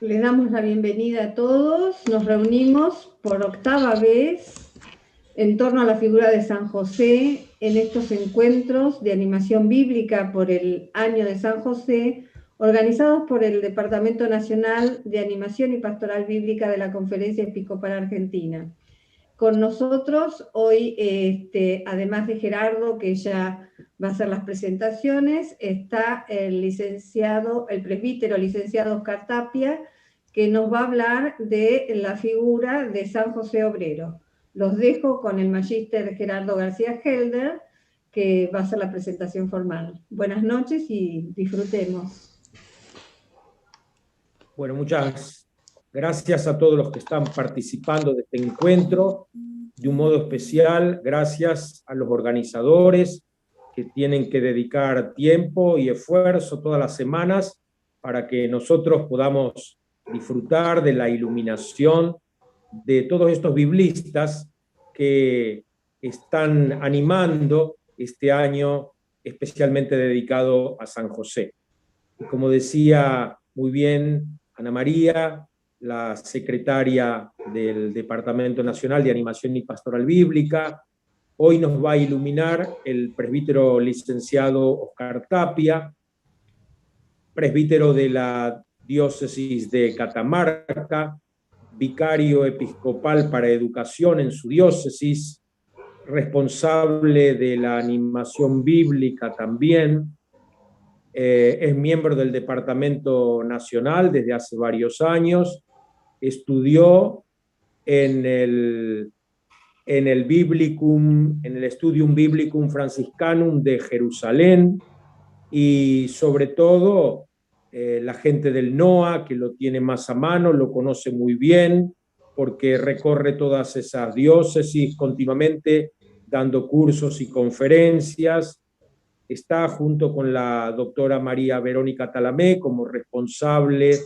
Les damos la bienvenida a todos. Nos reunimos por octava vez en torno a la figura de San José en estos encuentros de animación bíblica por el año de San José, organizados por el Departamento Nacional de Animación y Pastoral Bíblica de la Conferencia Episcopal Argentina. Con nosotros hoy, además de Gerardo, que ya va a hacer las presentaciones, está el presbítero licenciado Oscar Tapia, que nos va a hablar de la figura de San José Obrero. Los dejo con el magíster Gerardo García Helder, que va a hacer la presentación formal. Buenas noches y disfrutemos. Bueno, muchas gracias a todos los que están participando de este encuentro. De un modo especial, gracias a los organizadores que tienen que dedicar tiempo y esfuerzo todas las semanas para que nosotros podamos disfrutar de la iluminación de todos estos biblistas que están animando este año especialmente dedicado a San José. Y como decía muy bien Ana María, la secretaria del Departamento Nacional de Animación y Pastoral Bíblica, hoy nos va a iluminar el presbítero licenciado Oscar Tapia, presbítero de la diócesis de Catamarca, vicario episcopal para educación en su diócesis, responsable de la animación bíblica también, es miembro del Departamento Nacional desde hace varios años, estudió en el Studium Biblicum Franciscanum de Jerusalén y sobre todo la gente del NOA, que lo tiene más a mano, lo conoce muy bien porque recorre todas esas diócesis continuamente dando cursos y conferencias. Está junto con la doctora María Verónica Talamé como responsable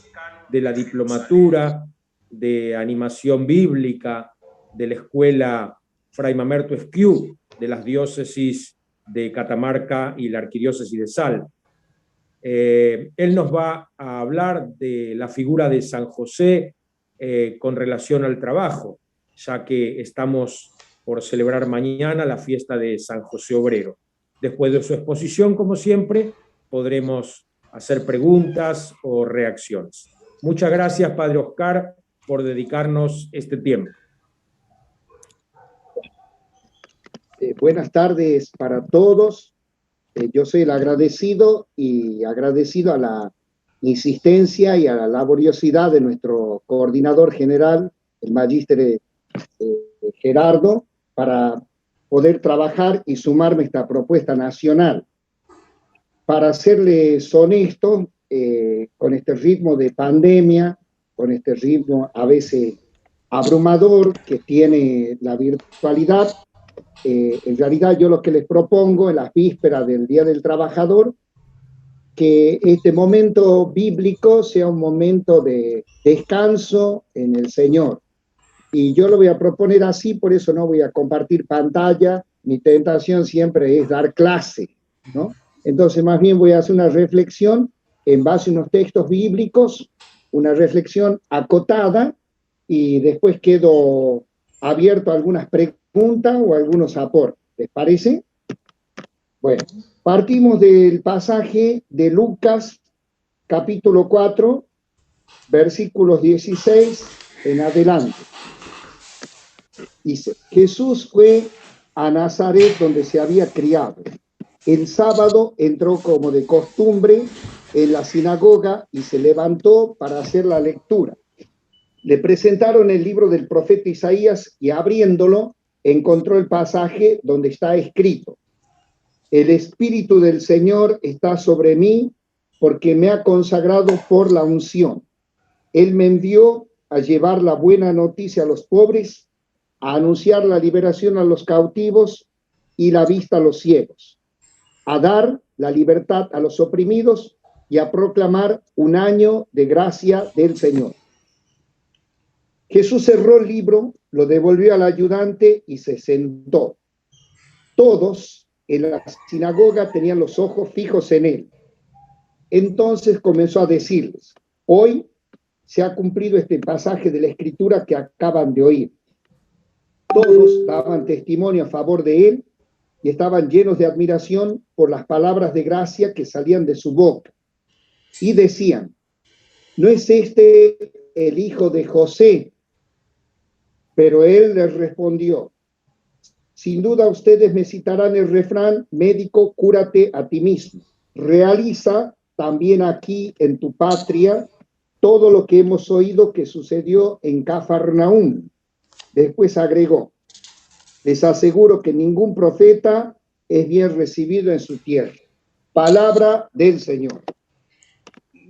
de la diplomatura de animación bíblica de la escuela Fray Mamerto Esquiú de las diócesis de Catamarca y la arquidiócesis de Salta. Él nos va a hablar de la figura de San José con relación al trabajo, ya que estamos por celebrar mañana la fiesta de San José Obrero. Después de su exposición, como siempre, podremos hacer preguntas o reacciones. Muchas gracias, Padre Oscar, por dedicarnos este tiempo. Buenas tardes para todos. Yo soy el agradecido a la insistencia y a la laboriosidad de nuestro coordinador general, el magíster Gerardo, para poder trabajar y sumarme a esta propuesta nacional. Para serles honesto, con este ritmo de pandemia, con este ritmo a veces abrumador que tiene la virtualidad, en realidad yo lo que les propongo en las vísperas del Día del Trabajador, que este momento bíblico sea un momento de descanso en el Señor. Y yo lo voy a proponer así, por eso no voy a compartir pantalla. Mi tentación siempre es dar clase, ¿no? Entonces más bien voy a hacer una reflexión en base a unos textos bíblicos, una reflexión acotada, y después quedo abierto a algunas preguntas o algunos aportes. ¿Les parece? Bueno, partimos del pasaje de Lucas, capítulo 4, versículos 16 en adelante. Dice: Jesús fue a Nazaret, donde se había criado. El sábado entró como de costumbre en la sinagoga y se levantó para hacer la lectura. Le presentaron el libro del profeta Isaías y abriéndolo encontró el pasaje donde está escrito: El Espíritu del Señor está sobre mí porque me ha consagrado por la unción. Él me envió a llevar la buena noticia a los pobres, a anunciar la liberación a los cautivos y la vista a los ciegos, a dar la libertad a los oprimidos y a proclamar un año de gracia del Señor. Jesús cerró el libro, lo devolvió al ayudante y se sentó. Todos en la sinagoga tenían los ojos fijos en él. Entonces comenzó a decirles: Hoy se ha cumplido este pasaje de la Escritura que acaban de oír. Todos daban testimonio a favor de él y estaban llenos de admiración por las palabras de gracia que salían de su boca. Y decían, ¿no es este el hijo de José? Pero él les respondió, sin duda ustedes me citarán el refrán, médico, cúrate a ti mismo. Realiza también aquí en tu patria todo lo que hemos oído que sucedió en Cafarnaúm. Después agregó, les aseguro que ningún profeta es bien recibido en su tierra. Palabra del Señor.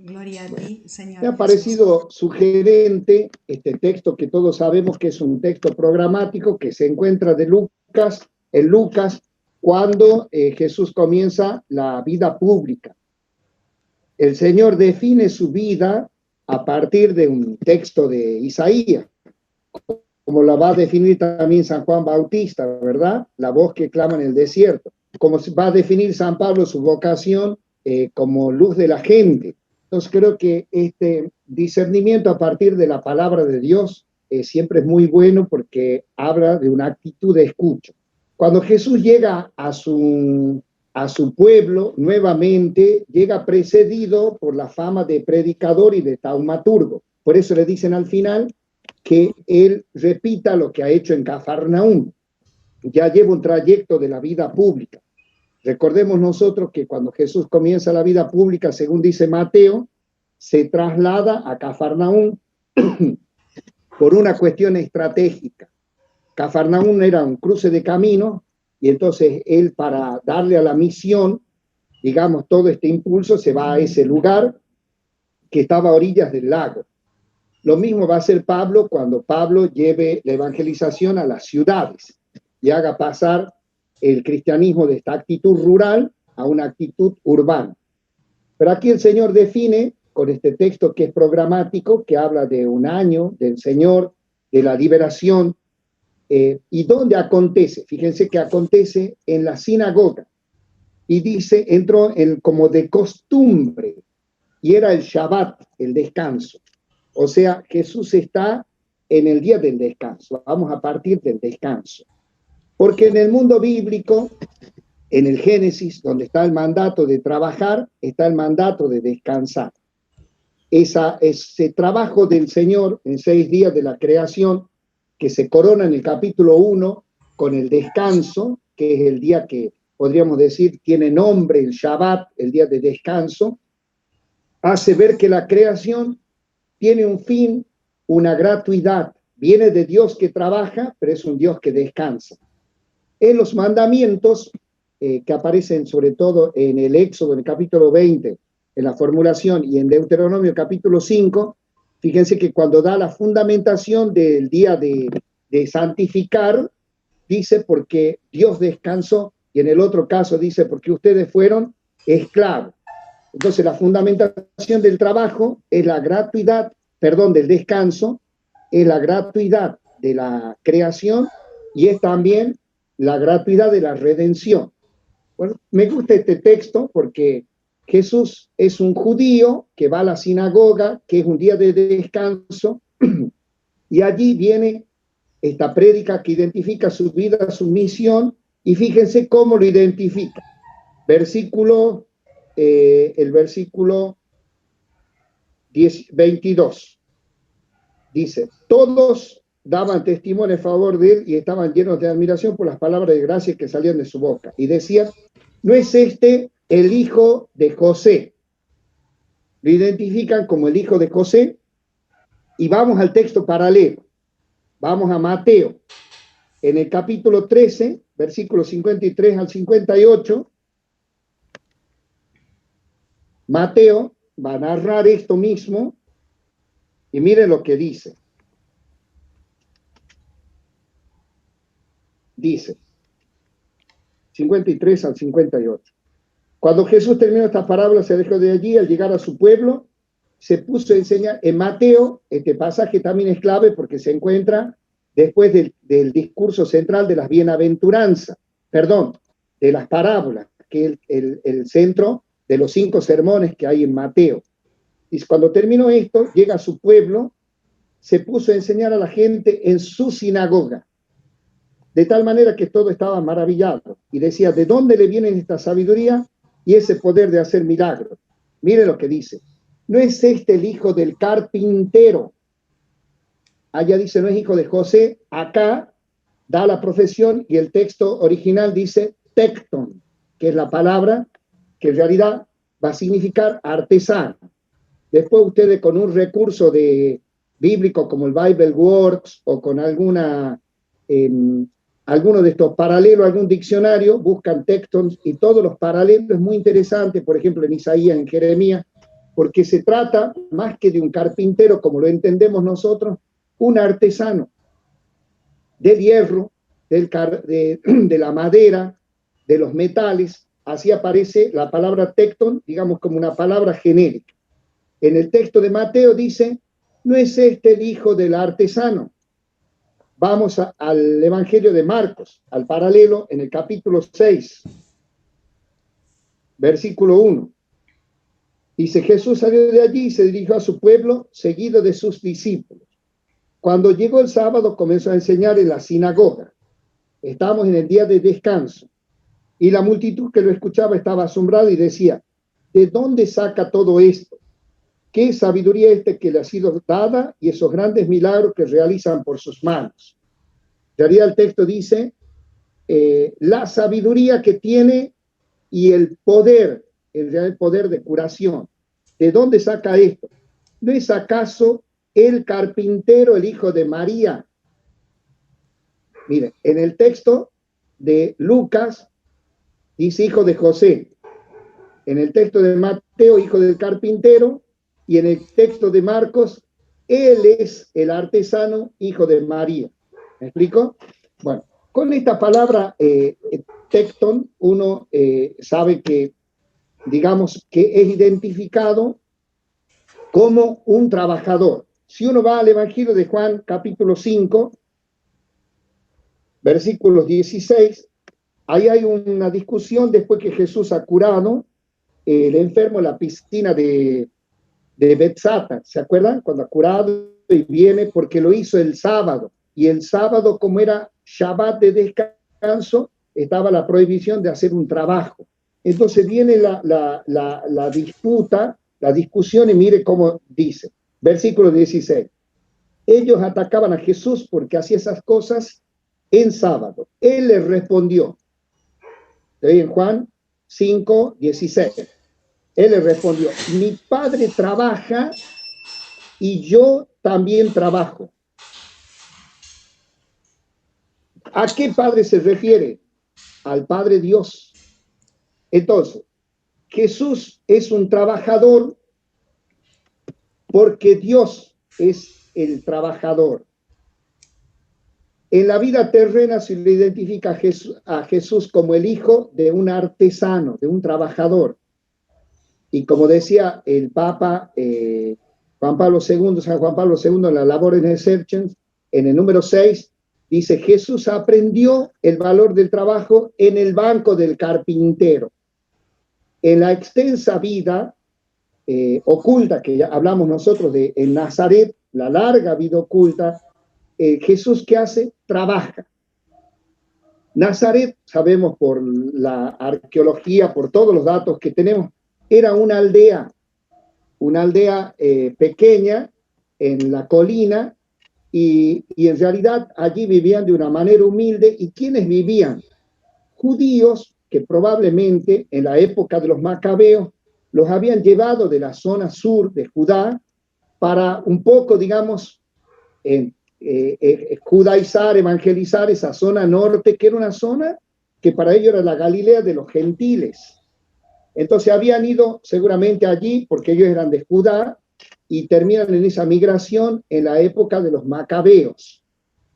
Gloria a ti, Señor. Me ha parecido sugerente este texto que todos sabemos que es un texto programático que se encuentra en Lucas, cuando Jesús comienza la vida pública. El Señor define su vida a partir de un texto de Isaías, como la va a definir también San Juan Bautista, ¿verdad? La voz que clama en el desierto. Como va a definir San Pablo su vocación como luz de la gente. Entonces creo que este discernimiento a partir de la palabra de Dios siempre es muy bueno porque habla de una actitud de escucha. Cuando Jesús llega a su pueblo, nuevamente llega precedido por la fama de predicador y de taumaturgo. Por eso le dicen al final que él repita lo que ha hecho en Cafarnaúm. Ya lleva un trayecto de la vida pública. Recordemos nosotros que cuando Jesús comienza la vida pública, según dice Mateo, se traslada a Cafarnaúm por una cuestión estratégica. Cafarnaúm era un cruce de camino y entonces él, para darle a la misión, digamos, todo este impulso, se va a ese lugar que estaba a orillas del lago. Lo mismo va a hacer Pablo cuando Pablo lleve la evangelización a las ciudades y haga pasar el cristianismo de esta actitud rural a una actitud urbana. Pero aquí el Señor define, con este texto que es programático, que habla de un año del Señor, de la liberación, y dónde acontece. Fíjense que acontece en la sinagoga. Y dice, entró como de costumbre, y era el Shabbat, el descanso. O sea, Jesús está en el día del descanso. Vamos a partir del descanso. Porque en el mundo bíblico, en el Génesis, donde está el mandato de trabajar, está el mandato de descansar. Ese trabajo del Señor en 6 días de la creación, que se corona en el capítulo 1 con el descanso, que es el día que podríamos decir tiene nombre, el Shabbat, el día de descanso, hace ver que la creación tiene un fin, una gratuidad. Viene de Dios que trabaja, pero es un Dios que descansa. En los mandamientos que aparecen sobre todo en el Éxodo, en el capítulo 20, en la formulación, y en Deuteronomio capítulo 5, fíjense que cuando da la fundamentación del día de santificar, dice porque Dios descansó, y en el otro caso dice porque ustedes fueron esclavos. Entonces la fundamentación del trabajo es la gratuidad, del descanso, es la gratuidad de la creación y es también la gratuidad de la redención. Bueno, me gusta este texto porque Jesús es un judío que va a la sinagoga, que es un día de descanso, y allí viene esta prédica que identifica su vida, su misión, y fíjense cómo lo identifica. El versículo 22 dice, todos daban testimonio en favor de él y estaban llenos de admiración por las palabras de gracia que salían de su boca. Y decían, ¿no es este el hijo de José? Lo identifican como el hijo de José. Y vamos al texto paralelo. Vamos a Mateo. En el capítulo 13, versículos 53 al 58, Mateo va a narrar esto mismo y miren lo que dice. Dice, 53 al 58. Cuando Jesús terminó esta parábola, se alejó de allí. Al llegar a su pueblo, se puso a enseñar. En Mateo, este pasaje también es clave porque se encuentra después del discurso central de las bienaventuranzas, de las parábolas, que es el centro de los 5 sermones que hay en Mateo. Y cuando terminó esto, llega a su pueblo, se puso a enseñar a la gente en su sinagoga, de tal manera que todo estaba maravillado. Y decía, ¿de dónde le viene esta sabiduría y ese poder de hacer milagros? Mire lo que dice. ¿No es este el hijo del carpintero? Allá dice, no es hijo de José. Acá da la profesión y el texto original dice tecton, que es la palabra que en realidad va a significar artesano. Después ustedes con un recurso bíblico como el Bible Works o con alguno de estos paralelos, algún diccionario, buscan tectons y todos los paralelos es muy interesante, por ejemplo en Isaías, en Jeremías, porque se trata más que de un carpintero, como lo entendemos nosotros, un artesano del hierro, de la madera, de los metales. Así aparece la palabra tecton, digamos como una palabra genérica. En el texto de Mateo dice, ¿no es este el hijo del artesano? Vamos al Evangelio de Marcos, al paralelo en el capítulo 6, versículo 1. Dice, Jesús salió de allí y se dirigió a su pueblo, seguido de sus discípulos. Cuando llegó el sábado, comenzó a enseñar en la sinagoga. Estamos en el día de descanso. Y la multitud que lo escuchaba estaba asombrada y decía, ¿de dónde saca todo esto? ¿Qué sabiduría es que le ha sido dada y esos grandes milagros que realizan por sus manos? En realidad el texto dice, la sabiduría que tiene y el poder, el poder de curación. ¿De dónde saca esto? ¿No es acaso el carpintero, el hijo de María? Miren, en el texto de Lucas dice hijo de José. En el texto de Mateo, hijo del carpintero. Y en el texto de Marcos, él es el artesano, hijo de María. ¿Me explico? Bueno, con esta palabra tecton, uno sabe que, digamos, que es identificado como un trabajador. Si uno va al Evangelio de Juan, capítulo 5, versículos 16, ahí hay una discusión después que Jesús ha curado el enfermo en la piscina de Bethsata. ¿Se acuerdan? Cuando ha curado y viene porque lo hizo el sábado. Y el sábado, como era Shabbat de descanso, estaba la prohibición de hacer un trabajo. Entonces viene la disputa, la discusión, y mire cómo dice. Versículo 16. Ellos atacaban a Jesús porque hacía esas cosas en sábado. Él les respondió. En Juan 5, 16. Él le respondió, mi padre trabaja y yo también trabajo. ¿A qué padre se refiere? Al Padre Dios. Entonces, Jesús es un trabajador porque Dios es el trabajador. En la vida terrena se le identifica a Jesús como el hijo de un artesano, de un trabajador. Y como decía el Papa Juan Pablo II, San Juan Pablo II, en la Labores Necessitans, en el número 6, dice, Jesús aprendió el valor del trabajo en el banco del carpintero. En la extensa vida oculta que ya hablamos nosotros de en Nazaret, la larga vida oculta, Jesús, ¿qué hace? Trabaja. Nazaret, sabemos por la arqueología, por todos los datos que tenemos, era una aldea pequeña en la colina y en realidad allí vivían de una manera humilde. ¿Y quiénes vivían? Judíos que probablemente en la época de los macabeos los habían llevado de la zona sur de Judá para un poco, digamos, judaizar, evangelizar esa zona norte, que era una zona que para ellos era la Galilea de los gentiles. Entonces habían ido seguramente allí porque ellos eran de Judá y terminan en esa migración en la época de los macabeos.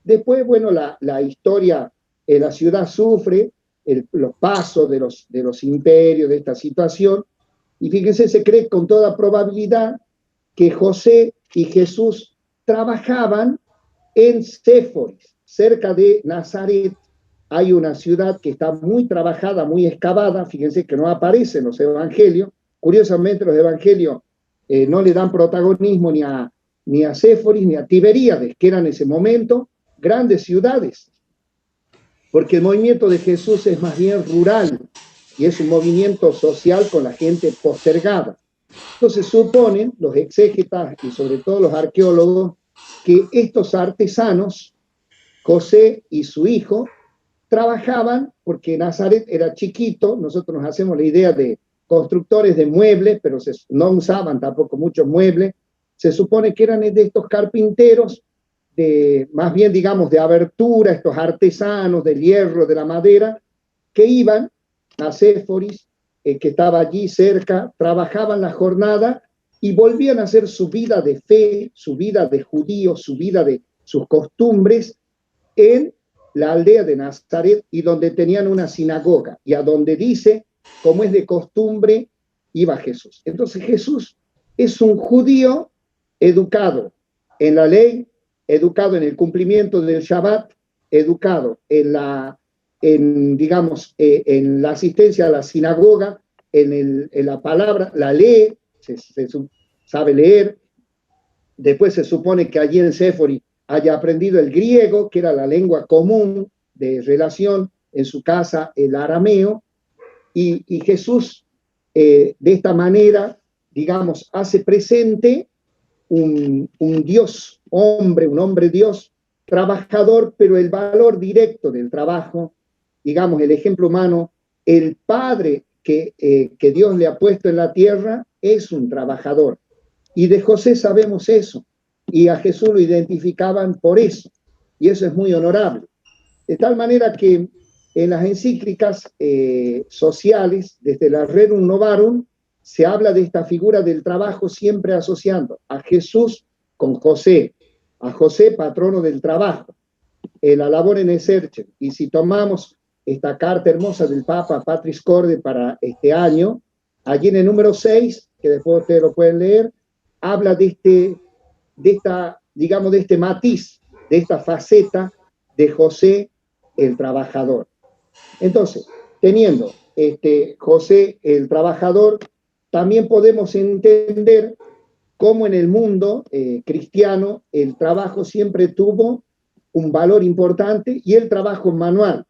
Después, bueno, la historia, la ciudad sufre los pasos de los imperios, de esta situación, y fíjense, se cree con toda probabilidad que José y Jesús trabajaban en Séforis, cerca de Nazaret. Hay una ciudad que está muy trabajada, muy excavada, fíjense que no aparece en los evangelios. Curiosamente los evangelios no le dan protagonismo ni a Séforis ni a Tiberíades, que eran en ese momento grandes ciudades, porque el movimiento de Jesús es más bien rural y es un movimiento social con la gente postergada. Entonces suponen los exégetas y sobre todo los arqueólogos que estos artesanos, José y su hijo, trabajaban porque Nazaret era chiquito. Nosotros nos hacemos la idea de constructores de muebles, pero no usaban tampoco muchos muebles. Se supone que eran de estos carpinteros, más bien digamos de abertura, estos artesanos del hierro, de la madera, que iban a Séforis, que estaba allí cerca, trabajaban la jornada y volvían a hacer su vida de fe, su vida de judíos, su vida de sus costumbres en la aldea de Nazaret, y donde tenían una sinagoga, y a donde dice, como es de costumbre, iba Jesús. Entonces Jesús es un judío educado en la ley, educado en el cumplimiento del Shabbat, educado en la asistencia a la sinagoga, en la palabra, la lee, se sabe leer. Después se supone que allí en Séforis haya aprendido el griego, que era la lengua común de relación en su casa, el arameo, y Jesús de esta manera, digamos, hace presente un Dios, un hombre Dios, trabajador, pero el valor directo del trabajo, digamos, el ejemplo humano, el padre que Dios le ha puesto en la tierra es un trabajador. Y de José sabemos eso, y a Jesús lo identificaban por eso, y eso es muy honorable. De tal manera que en las encíclicas sociales, desde la Rerum Novarum, se habla de esta figura del trabajo siempre asociando a Jesús con José, a José patrono del trabajo, la labor en exercen. Y si tomamos esta carta hermosa del Papa Patris Corde para este año, allí en el número 6, que después ustedes lo pueden leer, habla de este matiz, de esta faceta de José el trabajador. Entonces, teniendo José el trabajador, también podemos entender cómo en el mundo cristiano el trabajo siempre tuvo un valor importante, y el trabajo manual.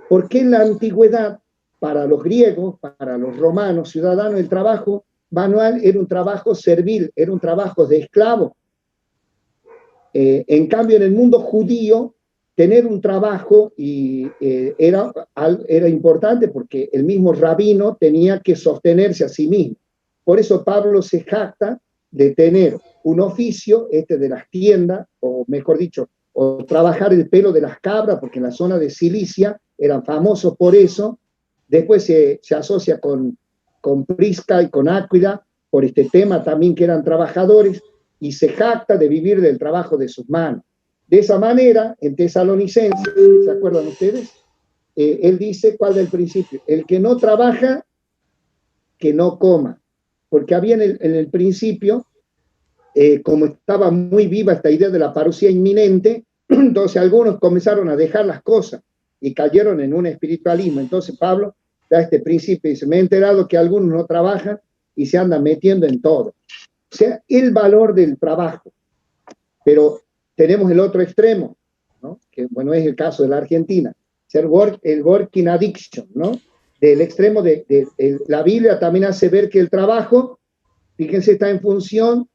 Porque en la antigüedad, para los griegos, para los romanos ciudadanos, el trabajo manual era un trabajo servil, era un trabajo de esclavo. En cambio, en el mundo judío, tener un trabajo era importante, porque el mismo rabino tenía que sostenerse a sí mismo. Por eso Pablo se jacta de tener un oficio, de las tiendas, o mejor dicho, o trabajar el pelo de las cabras, porque en la zona de Cilicia eran famosos por eso. Después se asocia con Prisca y con Áquila por este tema también, que eran trabajadores, y se jacta de vivir del trabajo de sus manos. De esa manera, en Tesalonicenses, ¿se acuerdan ustedes? Él dice, ¿cuál es el principio? El que no trabaja, que no coma. Porque había en el principio, como estaba muy viva esta idea de la parucía inminente, entonces algunos comenzaron a dejar las cosas y cayeron en un espiritualismo. Entonces Pablo da este principio y dice, me he enterado que algunos no trabajan y se andan metiendo en todo. O sea, el valor del trabajo. Pero tenemos el otro extremo, ¿no? Que bueno, es el caso de la Argentina, el working addiction, ¿no? Del extremo la Biblia también hace ver que el trabajo, fíjense, está en función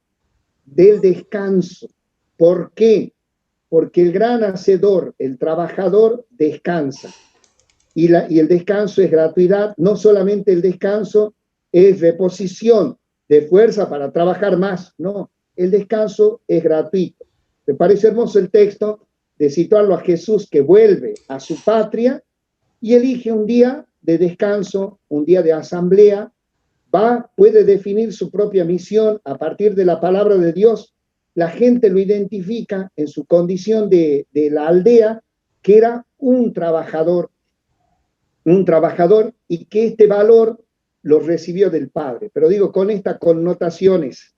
del descanso. ¿Por qué? Porque el gran hacedor, el trabajador, descansa. Y el descanso es gratuidad. No solamente el descanso es reposición de fuerza para trabajar más, no. El descanso es gratuito. Me parece hermoso el texto de situarlo a Jesús, que vuelve a su patria y elige un día de descanso, un día de asamblea. Puede definir su propia misión a partir de la palabra de Dios. La gente lo identifica en su condición de la aldea, que era un trabajador, y que este valor lo recibió del Padre. Pero digo, con estas connotaciones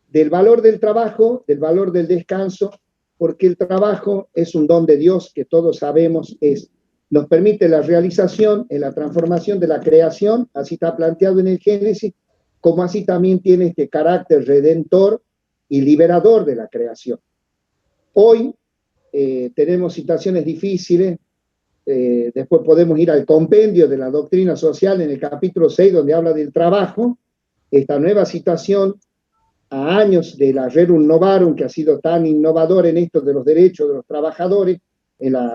del valor del trabajo, del valor del descanso, porque el trabajo es un don de Dios que todos sabemos nos permite la realización en la transformación de la creación, así está planteado en el Génesis, como así también tiene este carácter redentor y liberador de la creación. Hoy tenemos situaciones difíciles, después podemos ir al compendio de la doctrina social en el capítulo 6, donde habla del trabajo, esta nueva situación a años de la Rerum Novarum, que ha sido tan innovador en esto de los derechos de los trabajadores,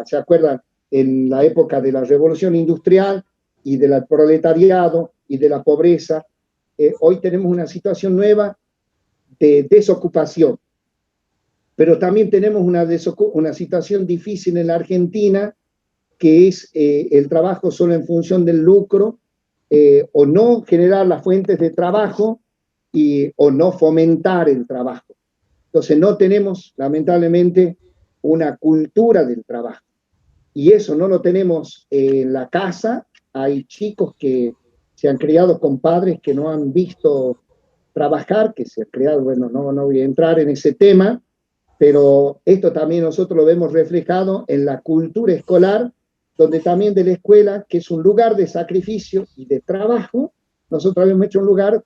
¿se acuerdan? En la época de la Revolución Industrial y del proletariado y de la pobreza, hoy tenemos una situación nueva de desocupación, pero también tenemos una situación difícil en la Argentina, que es el trabajo solo en función del lucro, o no generar las fuentes de trabajo, o no fomentar el trabajo. Entonces no tenemos, lamentablemente, una cultura del trabajo. Y eso no lo tenemos en la casa. Hay chicos que se han criado con padres que no han visto trabajar, que se han criado, bueno, no voy a entrar en ese tema, pero esto también nosotros lo vemos reflejado en la cultura escolar, donde también de la escuela, que es un lugar de sacrificio y de trabajo, nosotros habíamos hecho un lugar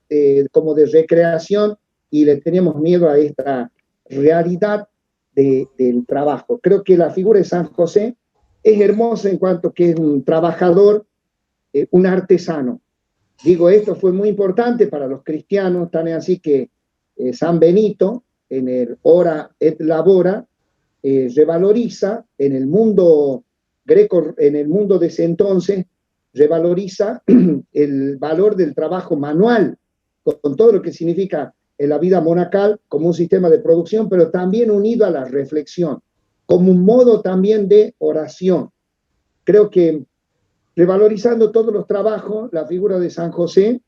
como de recreación y le teníamos miedo a esta realidad del trabajo. Creo que la figura de San José es hermosa en cuanto que es un trabajador, un artesano. Digo, esto fue muy importante para los cristianos, tan así que San Benito, en el Ora et Labora, revaloriza en el mundo greco, en el mundo de ese entonces, revaloriza el valor del trabajo manual, con todo lo que significa en la vida monacal como un sistema de producción, pero también unido a la reflexión, como un modo también de oración. Creo que revalorizando todos los trabajos, la figura de San José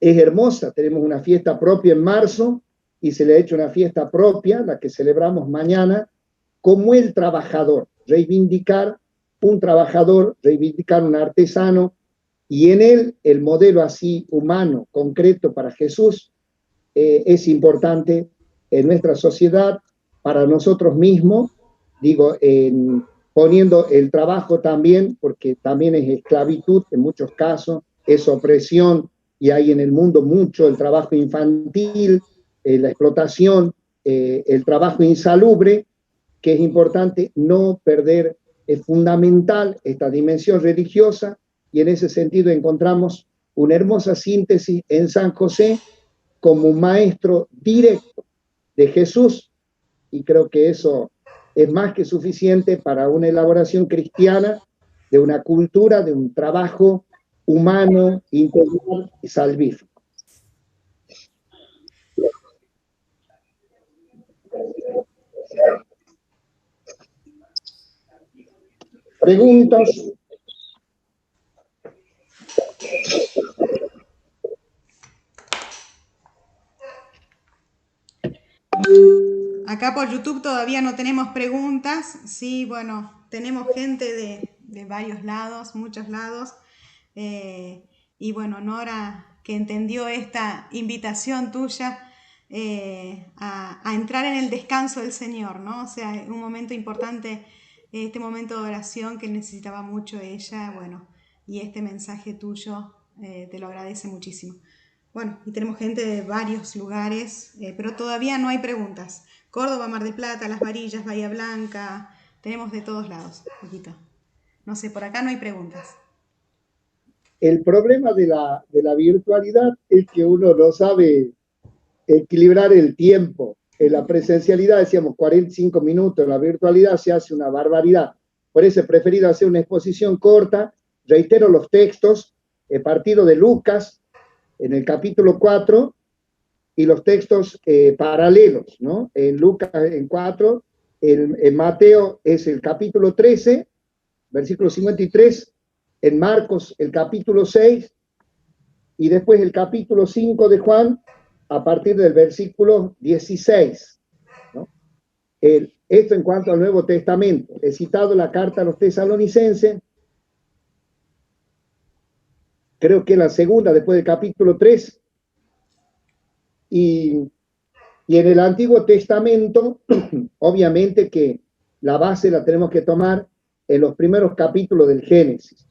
es hermosa. Tenemos una fiesta propia en marzo y se le ha hecho una fiesta propia, la que celebramos mañana, como el trabajador, reivindicar un trabajador, reivindicar un artesano, y en él el modelo así humano, concreto para Jesús, es importante en nuestra sociedad, para nosotros mismos, digo, poniendo el trabajo también, porque también es esclavitud en muchos casos, es opresión, y hay en el mundo mucho el trabajo infantil, la explotación, el trabajo insalubre, que es importante no perder. Es fundamental esta dimensión religiosa, y en ese sentido encontramos una hermosa síntesis en San José como un maestro directo de Jesús, y creo que eso es más que suficiente para una elaboración cristiana de una cultura, de un trabajo humano, integral y salvífico. ¿Preguntas? Acá por YouTube todavía no tenemos preguntas. Sí, bueno, tenemos gente de varios lados, muchos lados. Y bueno, Nora, que entendió esta invitación tuya a entrar en el descanso del Señor, ¿no? O sea, un momento importante, este momento de oración que necesitaba mucho ella, bueno, y este mensaje tuyo te lo agradece muchísimo. Bueno, y tenemos gente de varios lugares, pero todavía no hay preguntas. Córdoba, Mar del Plata, Las Varillas, Bahía Blanca, tenemos de todos lados, poquito. No sé, por acá no hay preguntas. El problema de la virtualidad es que uno no sabe equilibrar el tiempo. En la presencialidad decíamos 45 minutos, en la virtualidad se hace una barbaridad. Por eso he preferido hacer una exposición corta. Reitero los textos, el partido de Lucas en el capítulo 4 y los textos paralelos, ¿no? En Lucas en 4, en Mateo es el capítulo 13, versículo 53, en Marcos el capítulo 6 y después el capítulo 5 de Juan a partir del versículo 16, ¿no? Esto en cuanto al Nuevo Testamento. He citado la carta a los tesalonicenses, creo que la segunda después del capítulo 3, y en el Antiguo Testamento, obviamente que la base la tenemos que tomar en los primeros capítulos del Génesis,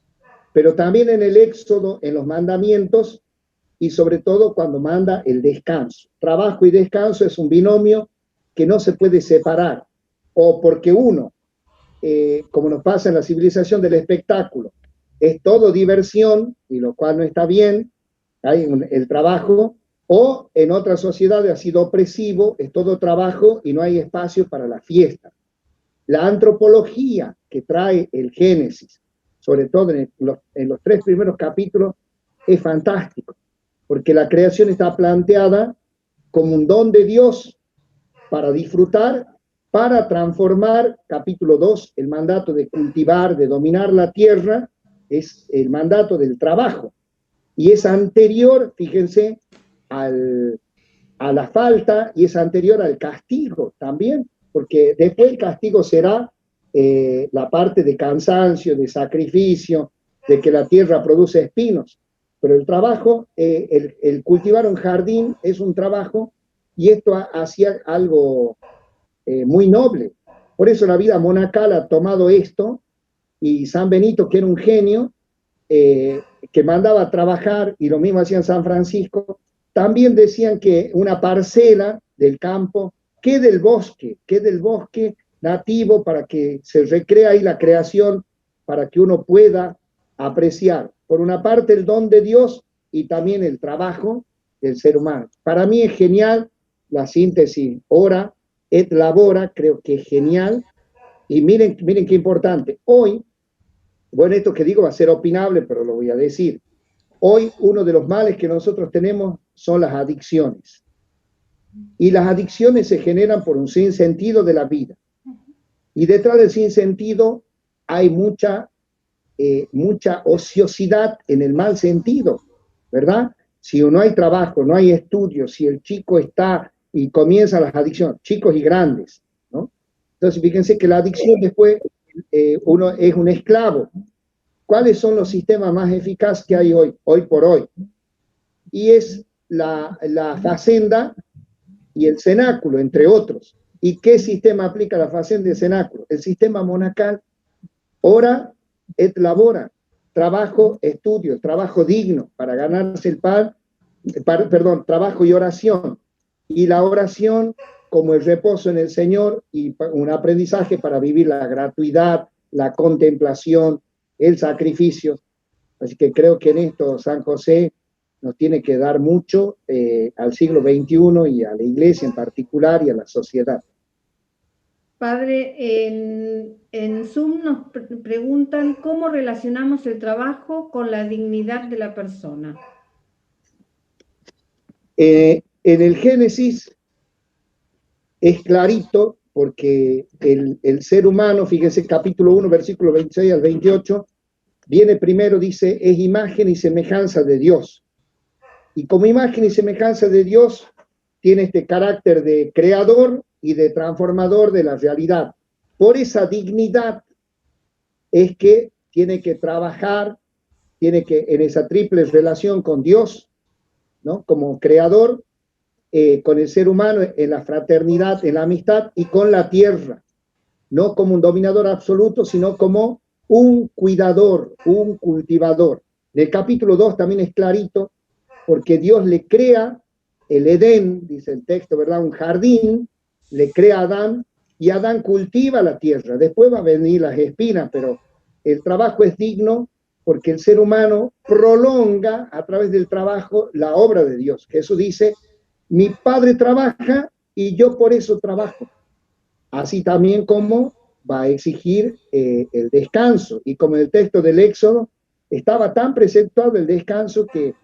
pero también en el Éxodo, en los mandamientos, y sobre todo cuando manda el descanso. Trabajo y descanso es un binomio que no se puede separar, o porque uno, como nos pasa en la civilización del espectáculo, es todo diversión, y lo cual no está bien, hay el trabajo, o en otras sociedades ha sido opresivo, es todo trabajo y no hay espacio para la fiesta. La antropología que trae el Génesis, sobre todo en los 3 primeros capítulos, es fantástico, porque la creación está planteada como un don de Dios para disfrutar, para transformar. Capítulo 2, el mandato de cultivar, de dominar la tierra, es el mandato del trabajo. Y es anterior, fíjense, a la falta, y es anterior al castigo también, porque después el castigo será la parte de cansancio, de sacrificio, de que la tierra produce espinos. Pero el trabajo, el cultivar un jardín es un trabajo, y esto hacía algo muy noble. Por eso la vida monacal ha tomado esto, y San Benito, que era un genio, que mandaba a trabajar, y lo mismo hacían San Francisco, también decían que una parcela del campo quede el bosque nativo, para que se recrea ahí la creación, para que uno pueda apreciar, por una parte, el don de Dios y también el trabajo del ser humano. Para mí es genial la síntesis ora et labora, creo que es genial. Y miren qué importante. Hoy, bueno, esto que digo va a ser opinable, pero lo voy a decir. Hoy uno de los males que nosotros tenemos son las adicciones. Y las adicciones se generan por un sinsentido de la vida. Y detrás del sinsentido hay mucha ociosidad en el mal sentido, ¿verdad? Si no hay trabajo, no hay estudio, si el chico está y comienza las adicciones, chicos y grandes, ¿no? Entonces, fíjense que la adicción después uno es un esclavo. ¿Cuáles son los sistemas más eficaces que hay hoy por hoy? Y es la facenda y el cenáculo, entre otros. ¿Y qué sistema aplica la facenda y el cenáculo? El sistema monacal. Ora et labora. Trabajo, estudio, trabajo digno para ganarse el pan, trabajo y oración. Y la oración como el reposo en el Señor, y un aprendizaje para vivir la gratuidad, la contemplación, el sacrificio. Así que creo que en esto San José nos tiene que dar mucho al siglo XXI y a la Iglesia en particular y a la sociedad. Padre, en Zoom nos preguntan cómo relacionamos el trabajo con la dignidad de la persona. En el Génesis es clarito, porque el ser humano, fíjense, capítulo 1, versículo 26 al 28, viene primero, dice, es imagen y semejanza de Dios. Y como imagen y semejanza de Dios, tiene este carácter de creador y de transformador de la realidad. Por esa dignidad es que tiene que trabajar, tiene que, en esa triple relación con Dios, ¿no? Como creador, con el ser humano, en la fraternidad, en la amistad, y con la tierra, no como un dominador absoluto, sino como un cuidador, un cultivador. En el capítulo 2 también es clarito, porque Dios le crea el Edén, dice el texto, ¿verdad? Un jardín, le crea a Adán, y Adán cultiva la tierra. Después va a venir las espinas, pero el trabajo es digno porque el ser humano prolonga a través del trabajo la obra de Dios. Jesús dice, mi Padre trabaja y yo por eso trabajo. Así también como va a exigir el descanso. Y como en el texto del Éxodo, estaba tan preceptuado el descanso que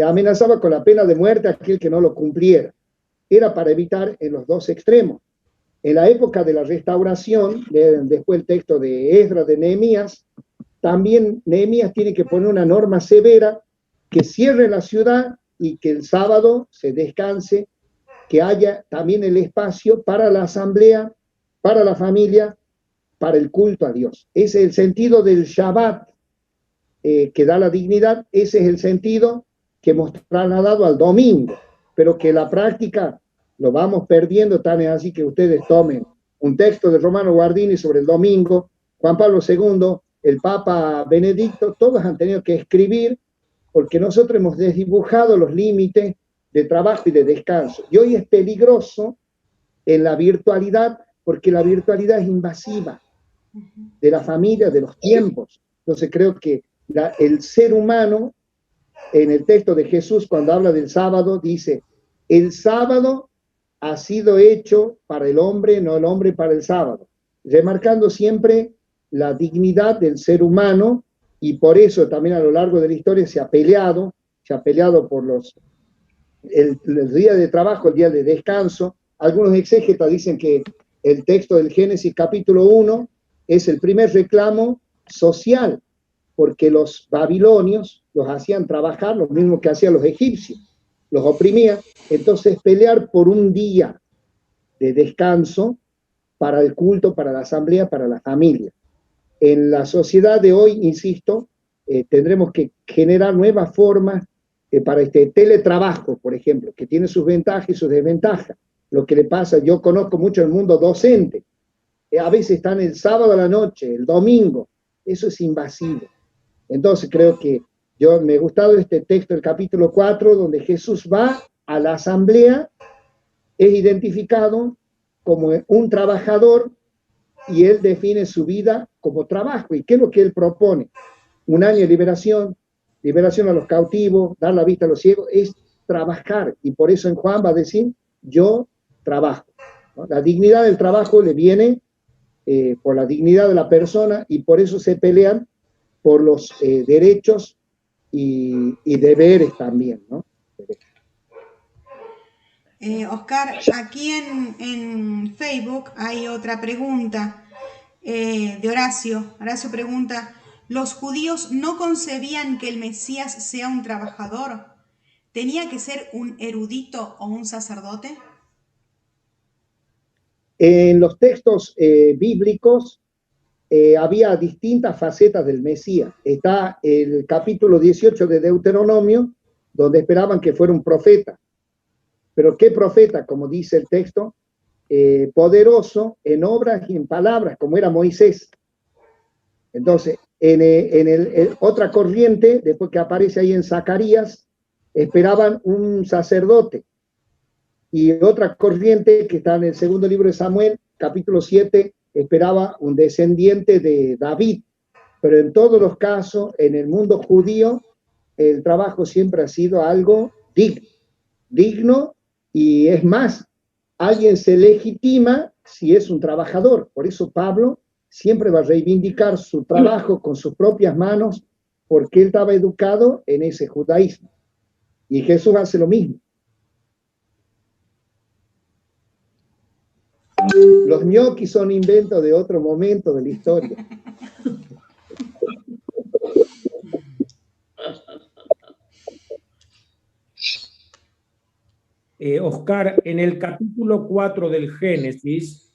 amenazaba con la pena de muerte a aquel que no lo cumpliera. Era para evitar en los dos extremos. En la época de la restauración, después el texto de Esdras, de Nehemías, también Nehemías tiene que poner una norma severa que cierre la ciudad y que el sábado se descanse, que haya también el espacio para la asamblea, para la familia, para el culto a Dios. Ese es el sentido del Shabbat, que da la dignidad. Ese es el sentido que hemos trasladado al domingo, pero que la práctica lo vamos perdiendo. Tan es así que ustedes tomen un texto de Romano Guardini sobre el domingo, Juan Pablo II, el Papa Benedicto, todos han tenido que escribir porque nosotros hemos desdibujado los límites de trabajo y de descanso. Y hoy es peligroso en la virtualidad, porque la virtualidad es invasiva de la familia, de los tiempos. Entonces creo que el ser humano, en el texto de Jesús, cuando habla del sábado, dice, el sábado ha sido hecho para el hombre, no el hombre para el sábado, remarcando siempre la dignidad del ser humano, y por eso también a lo largo de la historia se ha peleado por el día de trabajo, el día de descanso. Algunos exégetas dicen que el texto del Génesis capítulo 1 es el primer reclamo social, porque los babilonios los hacían trabajar, lo mismo que hacían los egipcios, los oprimían. Entonces pelear por un día de descanso para el culto, para la asamblea, para la familia. En la sociedad de hoy, insisto, tendremos que generar nuevas formas para este teletrabajo, por ejemplo, que tiene sus ventajas y sus desventajas. Lo que le pasa, yo conozco mucho el mundo docente, a veces están el sábado a la noche, el domingo, eso es invasivo. Entonces creo que me ha gustado este texto, el capítulo 4, donde Jesús va a la asamblea, es identificado como un trabajador, y él define su vida como trabajo. ¿Y qué es lo que él propone? Un año de liberación a los cautivos, dar la vista a los ciegos, es trabajar. Y por eso en Juan va a decir, yo trabajo, ¿no? La dignidad del trabajo le viene por la dignidad de la persona, y por eso se pelean por los derechos y deberes también, ¿no? Oscar, aquí en Facebook hay otra pregunta de Horacio. Horacio pregunta, ¿los judíos no concebían que el Mesías sea un trabajador? ¿Tenía que ser un erudito o un sacerdote? En los textos bíblicos había distintas facetas del Mesías. Está el capítulo 18 de Deuteronomio, donde esperaban que fuera un profeta. Pero ¿qué profeta? Como dice el texto, poderoso en obras y en palabras, como era Moisés. Entonces, en otra corriente, después que aparece ahí en Zacarías, esperaban un sacerdote. Y otra corriente que está en el segundo libro de Samuel, capítulo 7, esperaba un descendiente de David. Pero en todos los casos, en el mundo judío, el trabajo siempre ha sido algo digno, y es más, alguien se legitima si es un trabajador. Por eso Pablo siempre va a reivindicar su trabajo con sus propias manos, porque él estaba educado en ese judaísmo. Y Jesús hace lo mismo. Los ñoquis son inventos de otro momento de la historia. Oscar, en el capítulo 4 del Génesis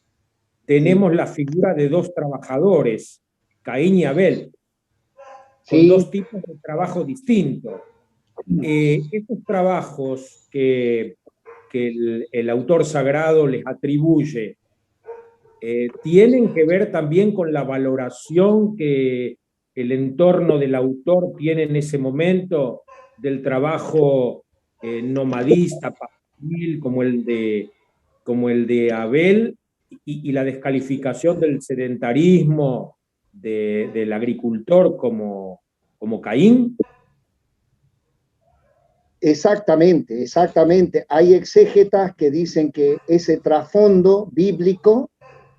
tenemos la figura de dos trabajadores, Caín y Abel, con dos tipos de trabajo distintos. Estos trabajos que el autor sagrado les atribuye, tienen que ver también con la valoración que el entorno del autor tiene en ese momento del trabajo nomadista, como el de Abel, y la descalificación del sedentarismo del agricultor como Caín. Exactamente. Hay exégetas que dicen que ese trasfondo bíblico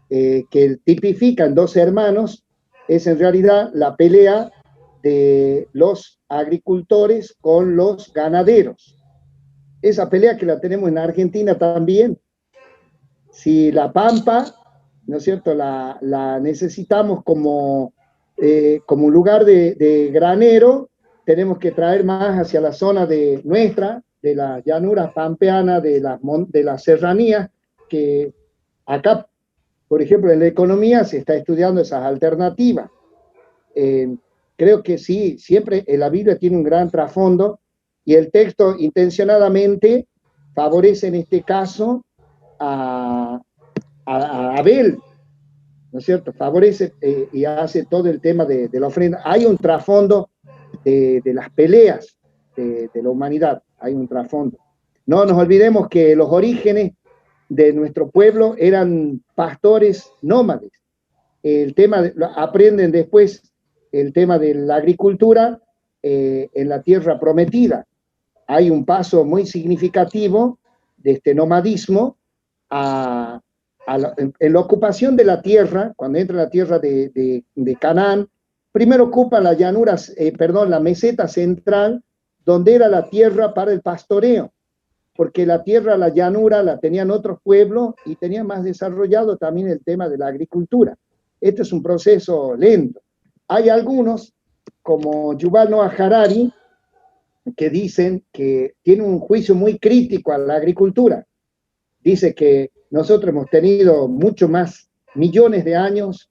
que tipifican dos hermanos es en realidad la pelea de los agricultores con los ganaderos. Esa pelea que la tenemos en Argentina también. Si la pampa, ¿no es cierto?, la necesitamos como un lugar de granero, tenemos que traer más hacia la zona de la llanura pampeana, de la serranía, que acá, por ejemplo, en la economía se está estudiando esas alternativas. Creo que sí, siempre la Biblia tiene un gran trasfondo, y el texto intencionadamente favorece en este caso a Abel, ¿no es cierto? Favorece y hace todo el tema de la ofrenda. Hay un trasfondo de las peleas, de la humanidad, hay un trasfondo. No nos olvidemos que los orígenes de nuestro pueblo eran pastores nómades. El tema, aprenden después el tema de la agricultura en la tierra prometida. Hay un paso muy significativo de este nomadismo en la ocupación de la tierra. Cuando entra la tierra de Canaán, primero ocupan la llanura, la meseta central, donde era la tierra para el pastoreo, porque la tierra, la llanura, la tenían otros pueblos y tenían más desarrollado también el tema de la agricultura. Este es un proceso lento. Hay algunos, como Yuval Noah Harari, que dicen que tiene un juicio muy crítico a la agricultura. Dice que nosotros hemos tenido mucho más, miles de años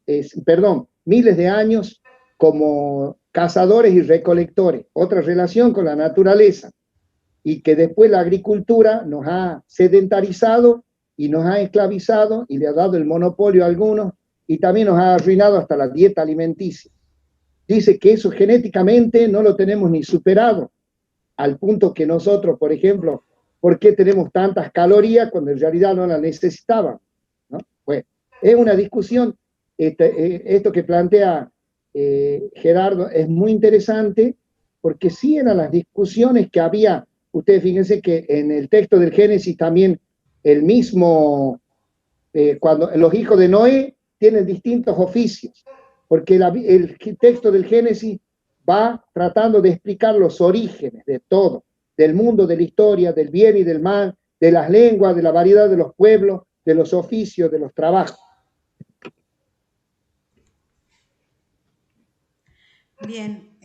como cazadores y recolectores, otra relación con la naturaleza, y que después la agricultura nos ha sedentarizado y nos ha esclavizado y le ha dado el monopolio a algunos y también nos ha arruinado hasta la dieta alimenticia. Dice que eso genéticamente no lo tenemos ni superado, al punto que nosotros, por ejemplo, ¿por qué tenemos tantas calorías cuando en realidad no las necesitaban? ¿No? Bueno, es una discusión, esto que plantea Gerardo es muy interesante, porque sí eran las discusiones que había. Ustedes fíjense que en el texto del Génesis también el mismo, cuando los hijos de Noé tienen distintos oficios, porque el texto del Génesis va tratando de explicar los orígenes de todo, del mundo, de la historia, del bien y del mal, de las lenguas, de la variedad de los pueblos, de los oficios, de los trabajos. Bien,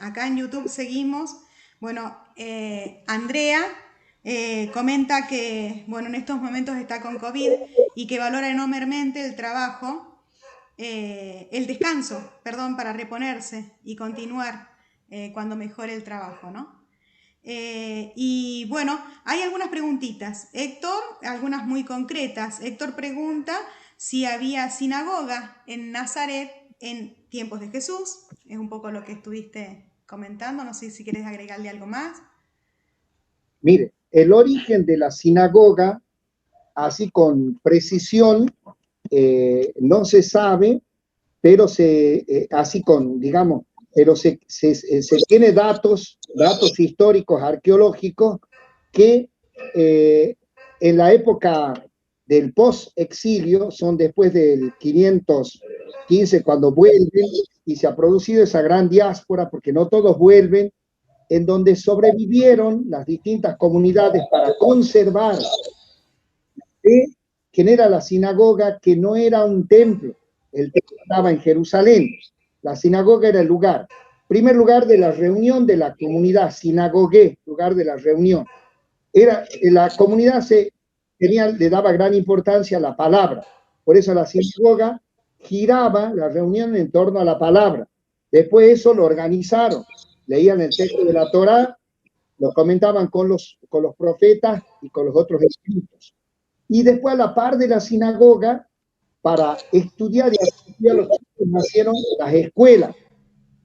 acá en YouTube seguimos. Bueno, Andrea comenta que, bueno, en estos momentos está con COVID y que valora enormemente el trabajo, el descanso, perdón, para reponerse y continuar cuando mejore el trabajo, ¿no? Y bueno, hay algunas preguntitas. Héctor, algunas muy concretas. Héctor pregunta si había sinagoga en Nazaret en tiempos de Jesús. Es un poco lo que estuviste comentando. No sé si quieres agregarle algo más. Mire, el origen de la sinagoga, así con precisión, no se sabe, pero así con, digamos, pero se tiene datos históricos, arqueológicos, que en la época del post-exilio, son después del 515, cuando vuelven, y se ha producido esa gran diáspora, porque no todos vuelven, en donde sobrevivieron las distintas comunidades para conservar quién era la sinagoga, que no era un templo. El templo estaba en Jerusalén. La sinagoga era el lugar, primer lugar de la reunión de la comunidad, sinagogué, lugar de la reunión. La comunidad le daba gran importancia a la palabra. Por eso la sinagoga giraba la reunión en torno a la palabra. Después eso lo organizaron. Leían el texto de la Torá, lo comentaban con los profetas y con los otros escritos. Y después, a la par de la sinagoga, para estudiar y asistir a los chicos, nacieron las escuelas,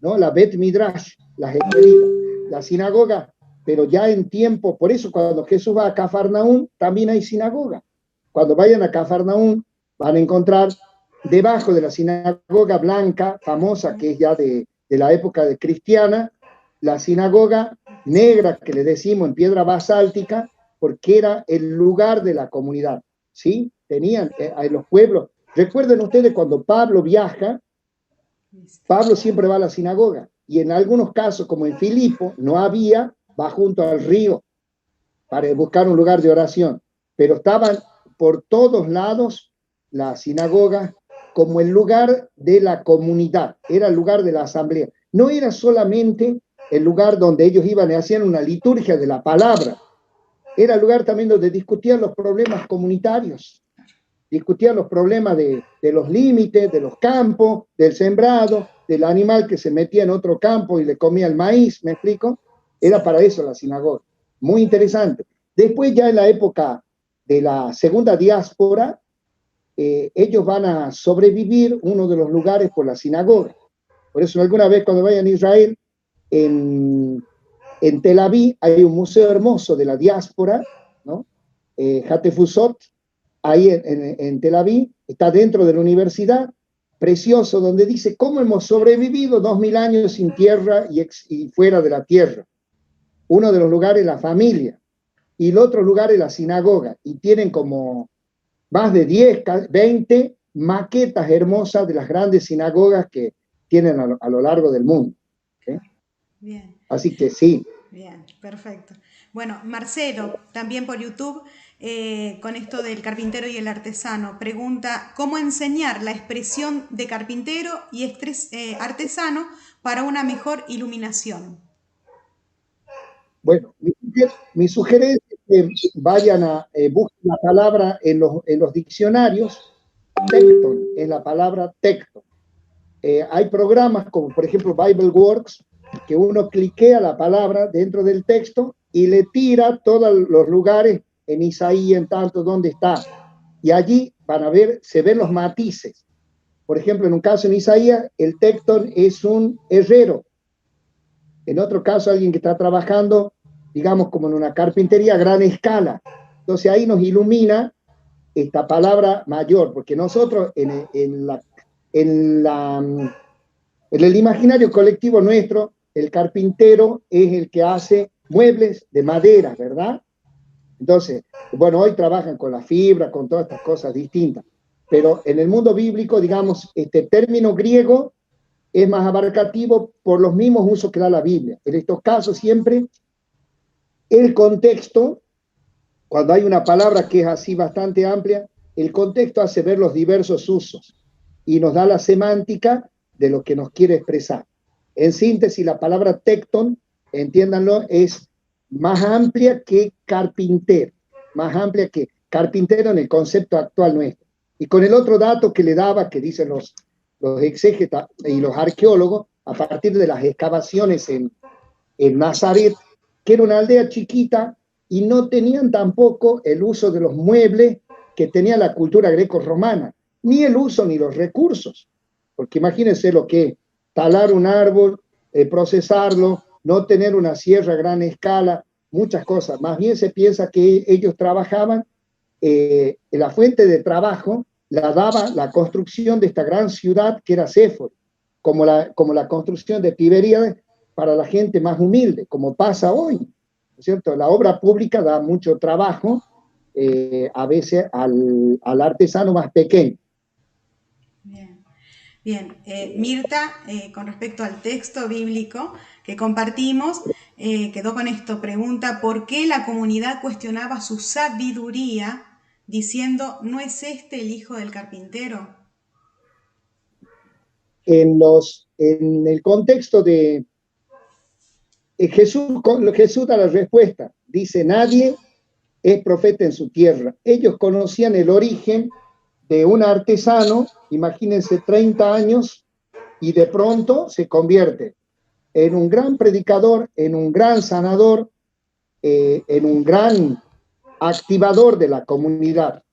¿no? La Bet Midrash, las escuelitas, la sinagoga, pero ya en tiempo. Por eso cuando Jesús va a Cafarnaún, también hay sinagoga. Cuando vayan a Cafarnaún, van a encontrar debajo de la sinagoga blanca, famosa, que es ya de la época de cristiana, la sinagoga negra, que le decimos en piedra basáltica, porque era el lugar de la comunidad, ¿sí? Tenían los pueblos. Recuerden ustedes cuando Pablo viaja, Pablo siempre va a la sinagoga, y en algunos casos, como en Filipo, no había, va junto al río para buscar un lugar de oración, pero estaban por todos lados la sinagoga como el lugar de la comunidad, era el lugar de la asamblea. No era solamente el lugar donde ellos iban y hacían una liturgia de la palabra, era el lugar también donde discutían los problemas comunitarios, discutían los problemas de los límites, de los campos, del sembrado, del animal que se metía en otro campo y le comía el maíz, ¿me explico? Era para eso la sinagoga. Muy interesante. Después, ya en la época de la segunda diáspora, ellos van a sobrevivir uno de los lugares por la sinagoga. Por eso alguna vez cuando vayan a Israel, en En Tel Aviv hay un museo hermoso de la diáspora, ¿no? Hatshepsut, ahí en Tel Aviv, está dentro de la universidad, precioso, donde dice cómo hemos sobrevivido 2000 años sin tierra y fuera de la tierra. Uno de los lugares es la familia, y el otro lugar es la sinagoga, y tienen como más de 10, 20 maquetas hermosas de las grandes sinagogas que tienen a lo largo del mundo. ¿Sí? Bien. Así que sí. Bien, perfecto. Bueno, Marcelo, también por YouTube, con esto del carpintero y el artesano, pregunta, ¿cómo enseñar la expresión de carpintero y artesano para una mejor iluminación? Bueno, mi sugerencia es que vayan a buscar la palabra en los diccionarios. Tecton es la palabra tecton. Hay programas como por ejemplo BibleWorks, que uno cliquea la palabra dentro del texto y le tira todos los lugares en Isaías, en tanto, dónde está. Y allí van a ver, se ven los matices. Por ejemplo, en un caso en Isaías, el tecton es un herrero. En otro caso, alguien que está trabajando, digamos, como en una carpintería a gran escala. Entonces ahí nos ilumina esta palabra mayor, porque nosotros en el imaginario colectivo nuestro, el carpintero es el que hace muebles de madera, ¿verdad? Entonces, bueno, hoy trabajan con la fibra, con todas estas cosas distintas, pero en el mundo bíblico, digamos, este término griego es más abarcativo por los mismos usos que da la Biblia. En estos casos siempre el contexto, cuando hay una palabra que es así bastante amplia, el contexto hace ver los diversos usos y nos da la semántica de lo que nos quiere expresar. En síntesis, la palabra tecton, entiéndanlo, es más amplia que carpintero, más amplia que carpintero en el concepto actual nuestro. Y con el otro dato que le daba, que dicen los exégetas y los arqueólogos, a partir de las excavaciones en Nazaret, que era una aldea chiquita y no tenían tampoco el uso de los muebles que tenía la cultura greco-romana, ni el uso ni los recursos. Porque imagínense lo que es talar un árbol, procesarlo, no tener una sierra a gran escala, muchas cosas. Más bien se piensa que ellos trabajaban, la fuente de trabajo la daba la construcción de esta gran ciudad que era Séfora, como la construcción de Tiberíades para la gente más humilde, como pasa hoy, ¿no es cierto? La obra pública da mucho trabajo, a veces al artesano más pequeño. Bien, bien. Mirta, con respecto al texto bíblico que compartimos, quedó con esto, pregunta, ¿por qué la comunidad cuestionaba su sabiduría diciendo, ¿no es este el hijo del carpintero? En el contexto de Jesús da la respuesta, dice, nadie es profeta en su tierra. Ellos conocían el origen de un artesano, imagínense 30 años, y de pronto se convierte en un gran predicador, en un gran sanador, en un gran activador de la comunidad.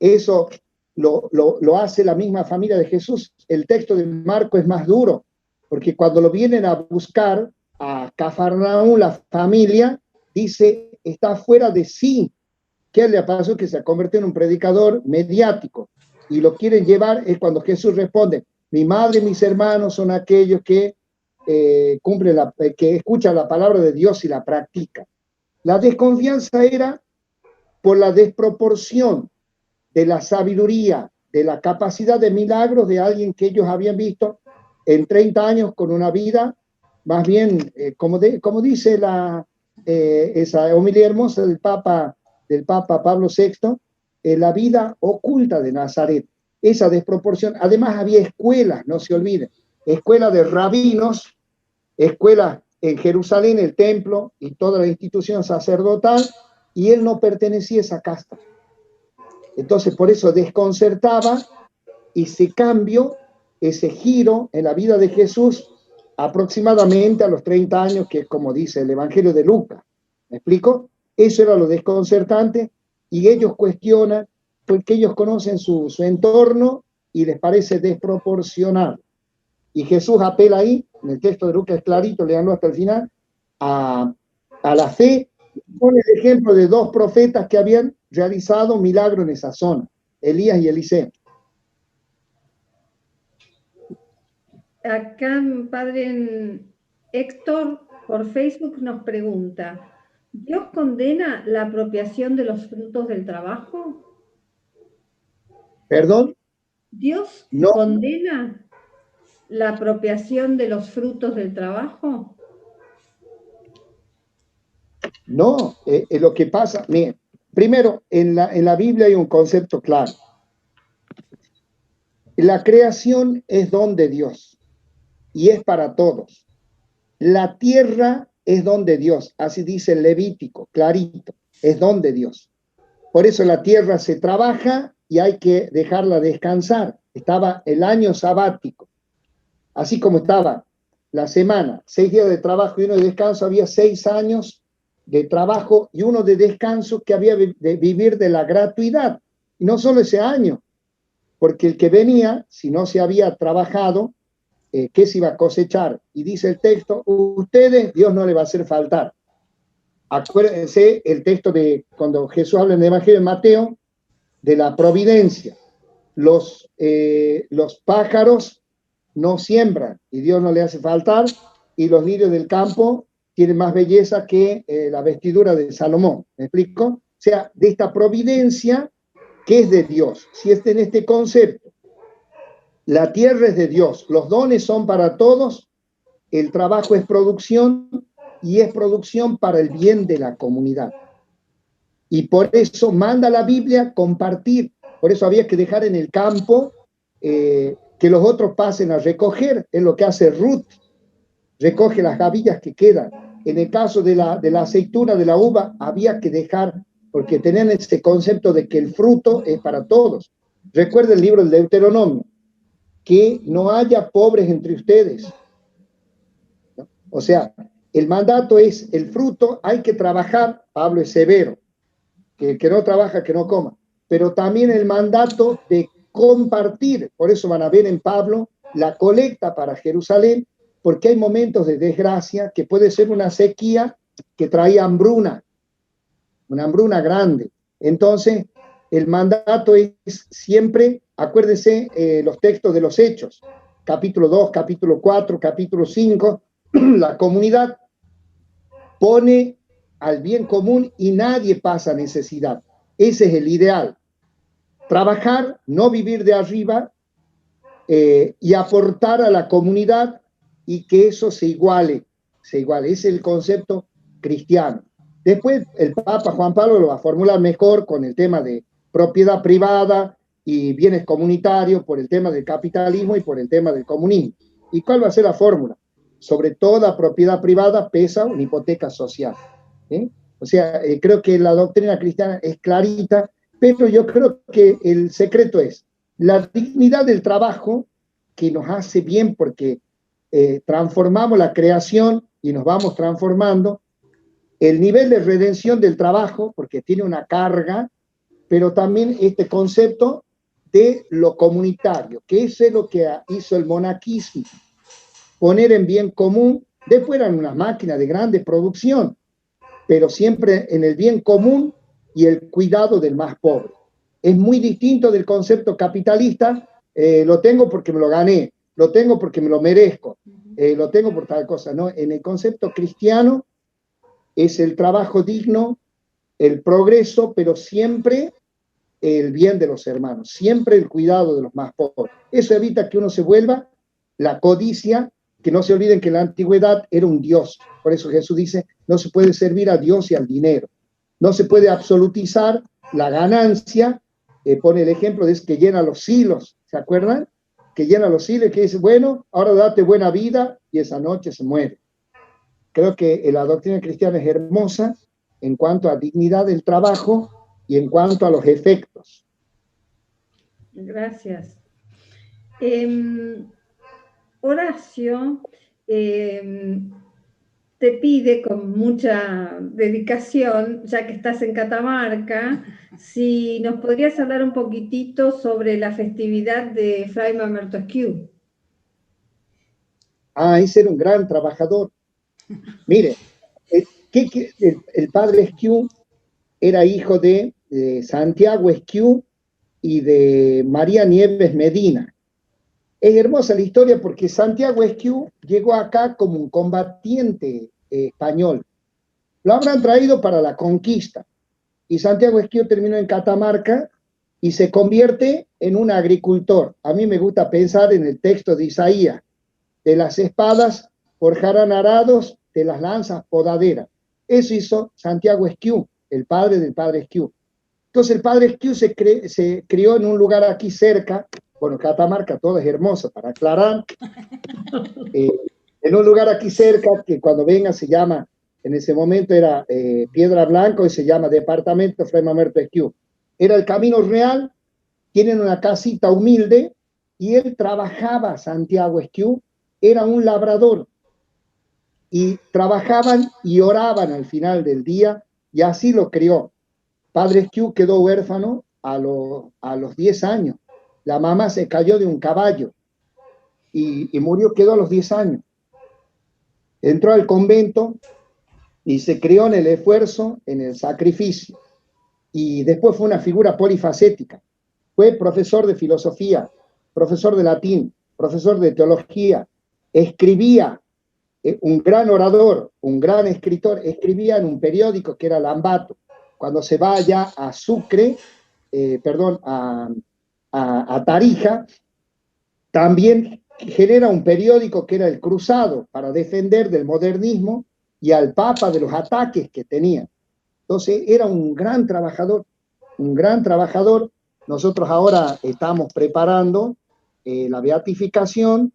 Eso lo hace la misma familia de Jesús. El texto de Marco es más duro, porque cuando lo vienen a buscar a Cafarnaúm, la familia dice, está fuera de sí. ¿Qué le pasó? Que se ha convertido en un predicador mediático y lo quieren llevar. Es cuando Jesús responde, mi madre y mis hermanos son aquellos que que escuchan la palabra de Dios y la practican. La desconfianza era por la desproporción de la sabiduría, de la capacidad de milagros de alguien que ellos habían visto en 30 años con una vida, más bien, como dice esa homilía hermosa del Papa Pablo VI, la vida oculta de Nazaret. Esa desproporción. Además había escuelas, no se olviden, escuelas de rabinos, escuelas en Jerusalén, el templo y toda la institución sacerdotal, y él no pertenecía a esa casta. Entonces, por eso desconcertaba y se cambió ese giro en la vida de Jesús aproximadamente a los 30 años, que es como dice el Evangelio de Lucas. ¿Me explico? Eso era lo desconcertante y ellos cuestionan porque ellos conocen su entorno y les parece desproporcionado. Y Jesús apela ahí, en el texto de Lucas es clarito, leanlo hasta el final, a a la fe. Pone el ejemplo de dos profetas que habían realizado milagro en esa zona, Elías y Eliseo. Acá, padre Héctor, por Facebook nos pregunta, ¿Dios condena la apropiación de los frutos del trabajo? ¿Perdón? ¿Dios No, condena la apropiación de los frutos del trabajo? no. Lo que pasa, mire, primero, en la Biblia hay un concepto claro. La creación es don de Dios y es para todos. La tierra es don de Dios, así dice el Levítico, clarito, es don de Dios. Por eso la tierra se trabaja y hay que dejarla descansar. Estaba el año sabático, así como estaba la semana, 6 días de trabajo y 1 de descanso, había 6 años de trabajo y 1 de descanso que había de vivir de la gratuidad. Y no solo ese año, porque el que venía, si no se había trabajado, ¿qué se iba a cosechar? Y dice el texto, ustedes, Dios no le va a hacer faltar. Acuérdense el texto de cuando Jesús habla en el Evangelio de Mateo, de la providencia. Los pájaros no siembran y Dios no le hace faltar, y los lirios del campo tienen más belleza que la vestidura de Salomón. ¿Me explico? O sea, de esta providencia que es de Dios. Si está en este concepto, la tierra es de Dios, los dones son para todos, el trabajo es producción y es producción para el bien de la comunidad. Y por eso manda la Biblia compartir. Por eso había que dejar en el campo que los otros pasen a recoger. Es lo que hace Ruth. Recoge las gavillas que quedan. En el caso de la aceituna, de la uva, había que dejar, porque tenían ese concepto de que el fruto es para todos. Recuerda el libro del Deuteronomio, que no haya pobres entre ustedes. ¿No? O sea, el mandato es el fruto, hay que trabajar. Pablo es severo, que el que no trabaja, que no coma. Pero también el mandato de compartir. Por eso van a ver en Pablo la colecta para Jerusalén, porque hay momentos de desgracia que puede ser una sequía que trae hambruna, una hambruna grande. Entonces, el mandato es siempre, acuérdense los textos de los Hechos, capítulo 2, capítulo 4, capítulo 5, la comunidad pone al bien común y nadie pasa necesidad. Ese es el ideal. Trabajar, no vivir de arriba y aportar a la comunidad y que eso se iguale. Ese es el concepto cristiano. Después el Papa Juan Pablo lo va a formular mejor con el tema de propiedad privada y bienes comunitarios, por el tema del capitalismo y por el tema del comunismo. ¿Y cuál va a ser la fórmula? Sobre toda propiedad privada pesa una hipoteca social. O sea, creo que la doctrina cristiana es clarita, pero yo creo que el secreto es la dignidad del trabajo, que nos hace bien porque transformamos la creación y nos vamos transformando, el nivel de redención del trabajo, porque tiene una carga, pero también este concepto de lo comunitario, que eso es lo que hizo el monaquismo, poner en bien común. Después eran unas máquinas de grande producción, pero siempre en el bien común y el cuidado del más pobre. Es muy distinto del concepto capitalista, lo tengo porque me lo gané, lo tengo porque me lo merezco, lo tengo por tal cosa, ¿no? En el concepto cristiano es el trabajo digno, el progreso, pero siempre el bien de los hermanos, siempre el cuidado de los más pobres. Eso evita que uno se vuelva la codicia, que no se olviden que en la antigüedad era un Dios. Por eso Jesús dice, no se puede servir a Dios y al dinero. No se puede absolutizar la ganancia. Pone el ejemplo de que llena los silos, ¿se acuerdan? Que llena los silos y que dice, bueno, ahora date buena vida y esa noche se muere. Creo que la doctrina cristiana es hermosa en cuanto a dignidad del trabajo y en cuanto a los efectos. Gracias. Horacio te pide con mucha dedicación, ya que estás en Catamarca, si nos podrías hablar un poquitito sobre la festividad de Fray Mamerto Esquiu. Ese era un gran trabajador. Mire, El padre Esquiú era hijo de Santiago Esquiú y de María Nieves Medina. Es hermosa la historia porque Santiago Esquiú llegó acá como un combatiente español. Lo habrán traído para la conquista. Y Santiago Esquiú terminó en Catamarca y se convierte en un agricultor. A mí me gusta pensar en el texto de Isaías: de las espadas forjarán arados, de las lanzas podaderas. Eso hizo Santiago Esquiú, el padre del padre Esquiú. Entonces el padre Esquiú se crió en un lugar aquí cerca. Bueno, Catamarca todo es hermoso, para aclarar. En un lugar aquí cerca, que cuando venga se llama, en ese momento era Piedra Blanca, y se llama Departamento Fray Mamerto Esquiú. Era el Camino Real, tienen una casita humilde, y él trabajaba, Santiago Esquiú, era un labrador, y trabajaban y oraban al final del día, y así lo crió. Padre Esquiú quedó huérfano a los 10 años. La mamá se cayó de un caballo y murió, quedó a los 10 años. Entró al convento y se crió en el esfuerzo, en el sacrificio. Y después fue una figura polifacética. Fue profesor de filosofía, profesor de latín, profesor de teología, escribía, un gran orador, un gran escritor, escribía en un periódico que era Lambato. Cuando se va allá a Sucre, a Tarija, también genera un periódico que era El Cruzado, para defender del modernismo y al Papa de los ataques que tenía. Entonces era un gran trabajador, un gran trabajador. Nosotros ahora estamos preparando la beatificación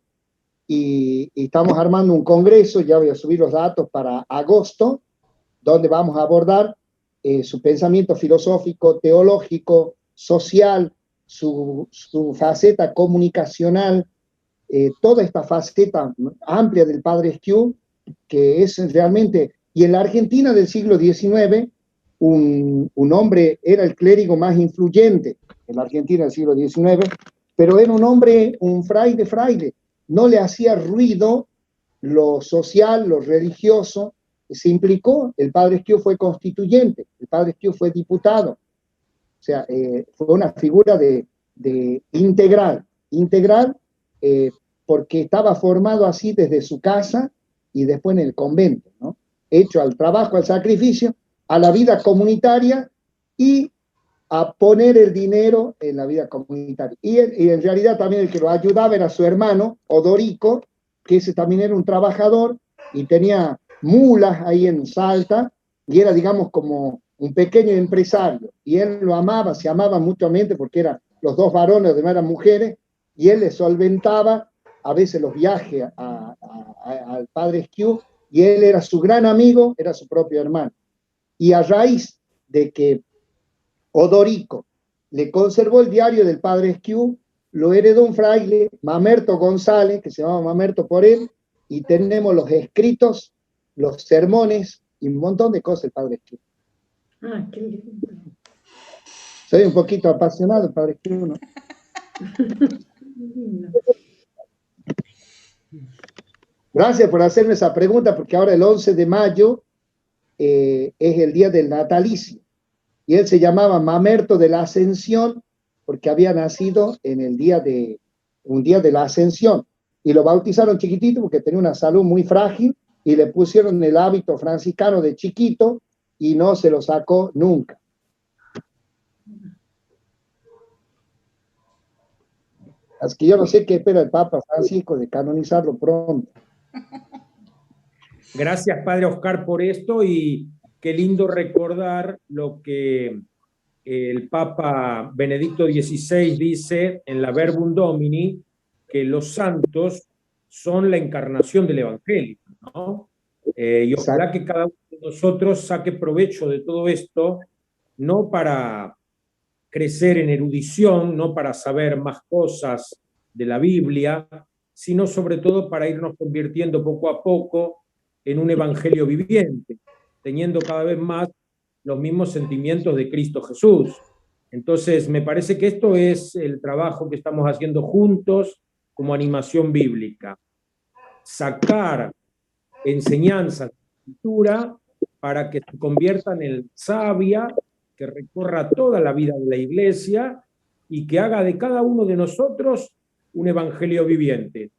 y estamos armando un congreso, ya voy a subir los datos para agosto, donde vamos a abordar su pensamiento filosófico, teológico, social, su faceta comunicacional, toda esta faceta amplia del padre Esquiú, que es realmente, y en la Argentina del siglo XIX, un hombre, era el clérigo más influyente en la Argentina del siglo XIX, pero era un hombre, un fraile, no le hacía ruido lo social, lo religioso, se implicó. El padre Esquiú fue constituyente, el padre Esquiú fue diputado, o sea, fue una figura de integral, porque estaba formado así desde su casa y después en el convento, ¿no? Hecho al trabajo, al sacrificio, a la vida comunitaria y a poner el dinero en la vida comunitaria. Y en realidad también el que lo ayudaba era su hermano, Odorico, que ese también era un trabajador y tenía mulas ahí en Salta, y era, digamos, como un pequeño empresario. Y él lo amaba, se amaban mutuamente porque eran los dos varones, además eran mujeres, y él le solventaba a veces los viajes al padre Esquiú, y él era su gran amigo, era su propio hermano. Y a raíz de que Odorico le conservó el diario del padre Esquiú, lo heredó un fraile, Mamerto González, que se llamaba Mamerto por él, y tenemos los escritos, los sermones y un montón de cosas del padre Esquiú. Ah, qué lindo. Soy un poquito apasionado del padre Esquiú, ¿no? Gracias por hacerme esa pregunta, porque ahora el 11 de mayo es el día del natalicio. Y él se llamaba Mamerto de la Ascensión porque había nacido en un día de la Ascensión. Y lo bautizaron chiquitito porque tenía una salud muy frágil y le pusieron el hábito franciscano de chiquito y no se lo sacó nunca. Así que yo no sé qué espera el Papa Francisco de canonizarlo pronto. Gracias, Padre Oscar, por esto, y qué lindo recordar lo que el Papa Benedicto XVI dice en la Verbum Domini, que los santos son la encarnación del Evangelio, ¿no? Y ojalá que cada uno de nosotros saque provecho de todo esto, no para crecer en erudición, no para saber más cosas de la Biblia, sino sobre todo para irnos convirtiendo poco a poco en un evangelio viviente, teniendo cada vez más los mismos sentimientos de Cristo Jesús. Entonces, me parece que esto es el trabajo que estamos haciendo juntos como animación bíblica. Sacar enseñanzas de la Escritura para que se conviertan en savia, que recorra toda la vida de la Iglesia y que haga de cada uno de nosotros un evangelio viviente.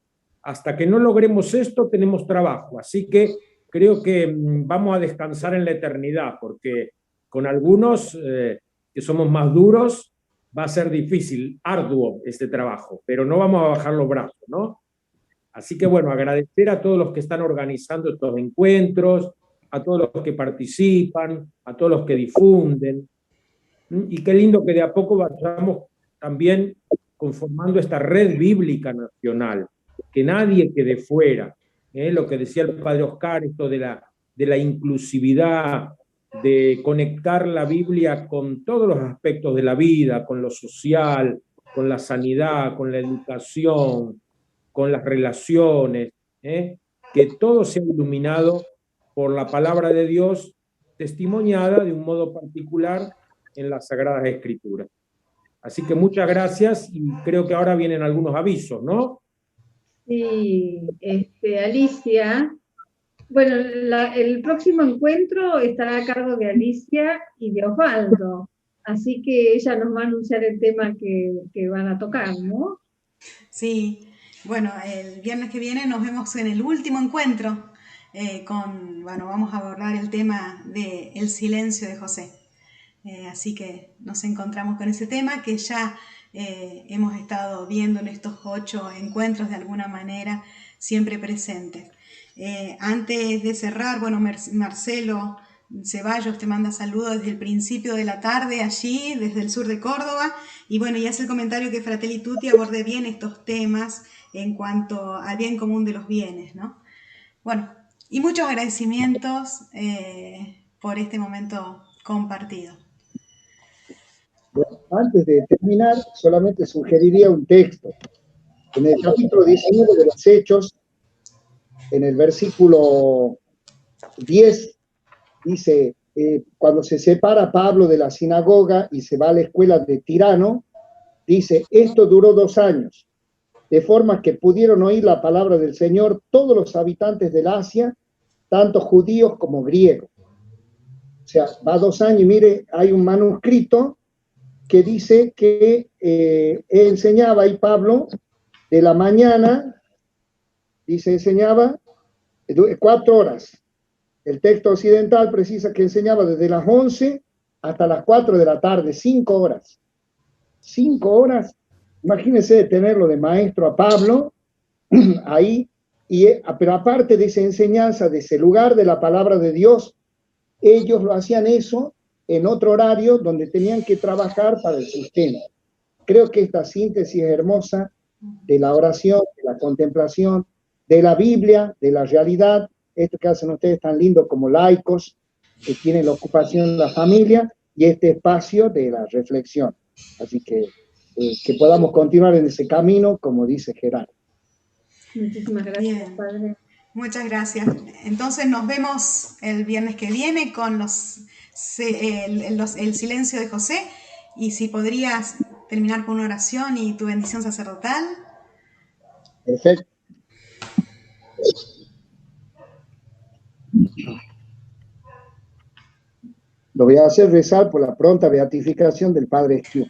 Hasta que no logremos esto, tenemos trabajo. Así que creo que vamos a descansar en la eternidad, porque con algunos que somos más duros va a ser difícil, arduo este trabajo, pero no vamos a bajar los brazos, ¿no? Así que bueno, agradecer a todos los que están organizando estos encuentros, a todos los que participan, a todos los que difunden. Y qué lindo que de a poco vayamos también conformando esta red bíblica nacional, que nadie quede fuera. Lo que decía el padre Oscar, esto de la inclusividad, de conectar la Biblia con todos los aspectos de la vida, con lo social, con la sanidad, con la educación, con las relaciones, que todo sea iluminado por la palabra de Dios, testimoniada de un modo particular en las Sagradas Escrituras. Así que muchas gracias y creo que ahora vienen algunos avisos, ¿no? Sí, Alicia. Bueno, el próximo encuentro estará a cargo de Alicia y de Osvaldo, así que ella nos va a anunciar el tema que van a tocar, ¿no? Sí, bueno, el viernes que viene nos vemos en el último encuentro vamos a abordar el tema del silencio de José. Así que nos encontramos con ese tema que ya hemos estado viendo en estos 8 encuentros de alguna manera siempre presentes. Antes de cerrar, bueno, Marcelo Ceballos te manda saludos desde el principio de la tarde allí, desde el sur de Córdoba, y bueno, y hace el comentario que Fratelli Tutti aborde bien estos temas en cuanto al bien común de los bienes, ¿no? Bueno, y muchos agradecimientos por este momento compartido. Bueno, antes de terminar, solamente sugeriría un texto. En el capítulo 19 de los Hechos, en el versículo 10, dice, cuando se separa Pablo de la sinagoga y se va a la escuela de Tirano, dice, esto duró 2 años, de forma que pudieron oír la palabra del Señor todos los habitantes del Asia, tanto judíos como griegos. O sea, va 2 años y mire, hay un manuscrito que dice que enseñaba ahí Pablo de la mañana, dice, enseñaba 4 horas. El texto occidental precisa que enseñaba desde las 11 hasta las 4 de la tarde, 5 horas. 5 horas, imagínense tenerlo de maestro a Pablo ahí, pero aparte de esa enseñanza, de ese lugar de la palabra de Dios, ellos lo hacían eso en otro horario donde tenían que trabajar para el sustento. Creo que esta síntesis es hermosa de la oración, de la contemplación, de la Biblia, de la realidad, esto que hacen ustedes tan lindo como laicos, que tienen la ocupación de la familia, y este espacio de la reflexión. Así que podamos continuar en ese camino, como dice Gerardo. Muchísimas gracias, padre. Muchas gracias. Entonces nos vemos el viernes que viene con el silencio de José, y si podrías terminar con una oración y tu bendición sacerdotal. Perfecto. Lo voy a hacer rezar por la pronta beatificación del Padre Esquiú.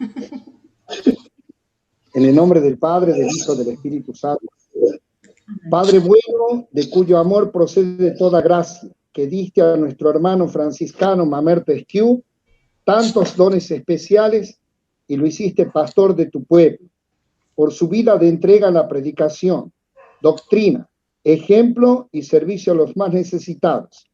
En el nombre del Padre, del Hijo, del Espíritu Santo. Padre bueno, de cuyo amor procede toda gracia, que diste a nuestro hermano franciscano Mamerto Esquiú tantos dones especiales y lo hiciste pastor de tu pueblo, por su vida de entrega a la predicación, doctrina, ejemplo y servicio a los más necesitados.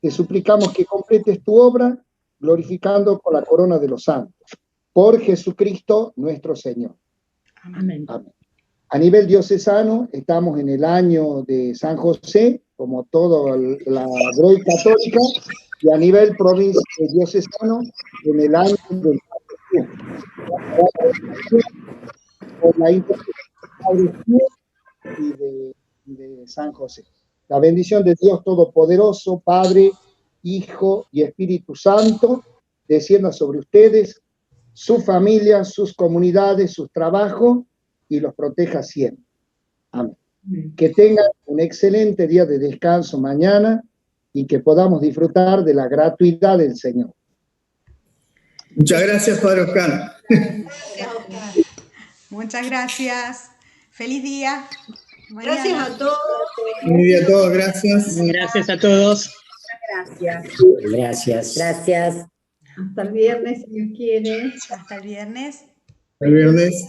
Te suplicamos que completes tu obra, glorificando con la corona de los santos. Por Jesucristo nuestro Señor. Amén. Amén. A nivel diocesano, estamos en el año de San José, como toda la Grey Católica, y a nivel provincia diocesano, en el año del por la intercesión de San José. La bendición de Dios Todopoderoso, Padre, Hijo y Espíritu Santo, descienda sobre ustedes, su familia, sus comunidades, sus trabajos, y los proteja siempre. Amén. Que tengan un excelente día de descanso mañana y que podamos disfrutar de la gratuidad del Señor. Muchas gracias, Padre Oscar. Muchas gracias. Feliz día. Mañana. Gracias a todos. Feliz día a todos, gracias. Gracias a todos. Gracias. Gracias. Hasta el viernes, si Dios quiere. Hasta el viernes. El viernes.